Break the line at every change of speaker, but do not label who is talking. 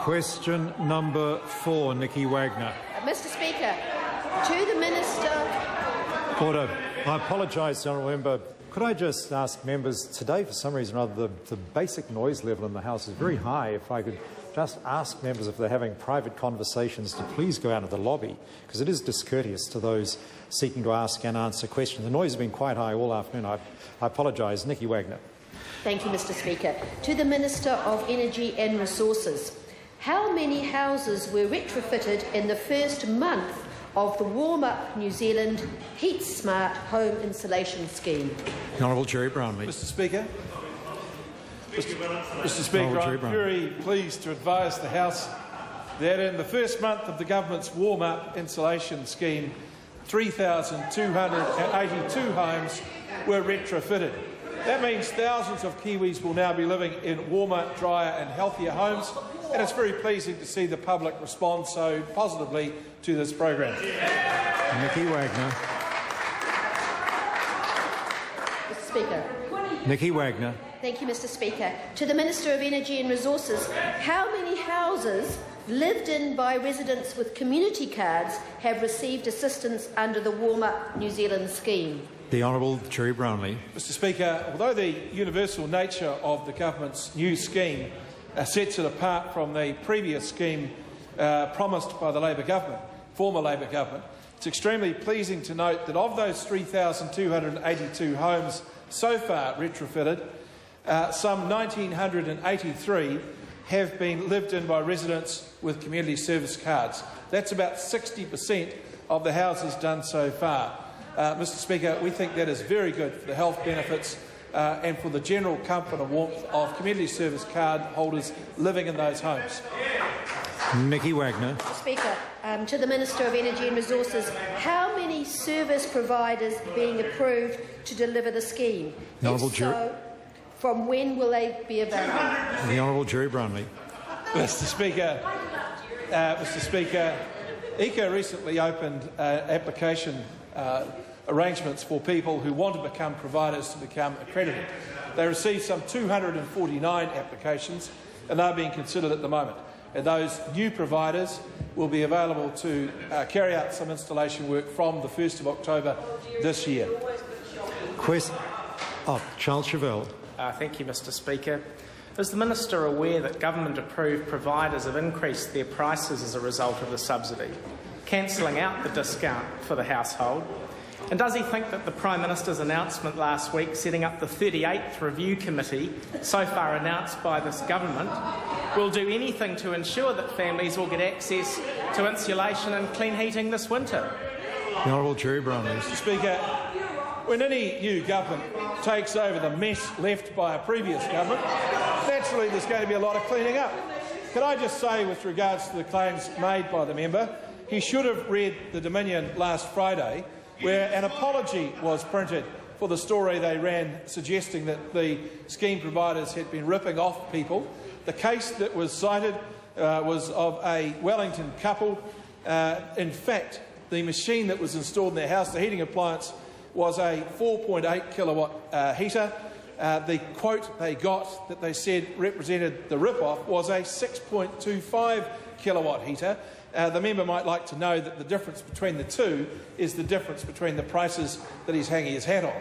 Question number 4, Nicky Wagner.
Mr Speaker, to the Minister.
Order. I apologise, Honourable Member. Could I just ask members, today for some reason or other the basic noise level in the House is very high. If I could just ask members if they're having private conversations to please go out of the lobby, because it is discourteous to those seeking to ask and answer questions. The noise has been quite high all afternoon. I apologise. Nicky Wagner.
Thank you, Mr Speaker. To the Minister of Energy and Resources. How many houses were retrofitted in the first month of the Warm Up New Zealand Heat Smart Home Insulation Scheme?
The Honourable Gerry Brownie.
Mr Speaker, Mr Speaker, I'm very pleased to advise the House that in the first month of the Government's Warm Up Insulation Scheme, 3,282 homes were retrofitted. That means thousands of Kiwis will now be living in warmer, drier and healthier homes, and it's very pleasing to see the public respond so positively to this program.
Nicky Wagner.
Mr Speaker.
Nicky Wagner.
Thank you, Mr Speaker. To the Minister of Energy and Resources, how many houses lived in by residents with community cards have received assistance under the Warm Up New Zealand scheme?
The Honourable Gerry Brownie.
Mr Speaker, although the universal nature of the Government's new scheme sets it apart from the previous scheme promised by the Labor government, former Labor government, it's extremely pleasing to note that of those 3,282 homes so far retrofitted, some 1,983 have been lived in by residents with community service cards. That's about 60% of the houses done so far. Mr Speaker, we think that is very good for the health benefits and for the general comfort and warmth of community service card holders living in those homes.
Nicky Wagner.
Mr Speaker, to the Minister of Energy and Resources, how many service providers are being approved to deliver the scheme?
The Honourable
from when will they be available?
The Honourable Gerry Brownie.
Mr Speaker, ECA recently opened application arrangements for people who want to become providers to become accredited. They received some 249 applications and are being considered at the moment. And those new providers will be available to carry out some installation work from the 1st of October this year.
Charles Chevelle.
Thank you, Mr Speaker. Is the Minister aware that government-approved providers have increased their prices as a result of the subsidy, cancelling out the discount for the household? And does he think that the Prime Minister's announcement last week setting up the 38th Review Committee, so far announced by this government, will do anything to ensure that families will get access to insulation and clean heating this winter?
The Honourable Gerry Brownie.
Mr Speaker, when any new government takes over the mess left by a previous government, naturally there's going to be a lot of cleaning up. Could I just say, with regards to the claims made by the member, he should have read the Dominion last Friday, where an apology was printed for the story they ran suggesting that the scheme providers had been ripping off people. The case that was cited was of a Wellington couple. In fact, the machine that was installed in their house, the heating appliance, was a 4.8 kilowatt heater. The quote they got that they said represented the rip-off was a 6.25 kilowatt heater. The member might like to know that the difference between the two is the difference between the prices that he's hanging his hat on.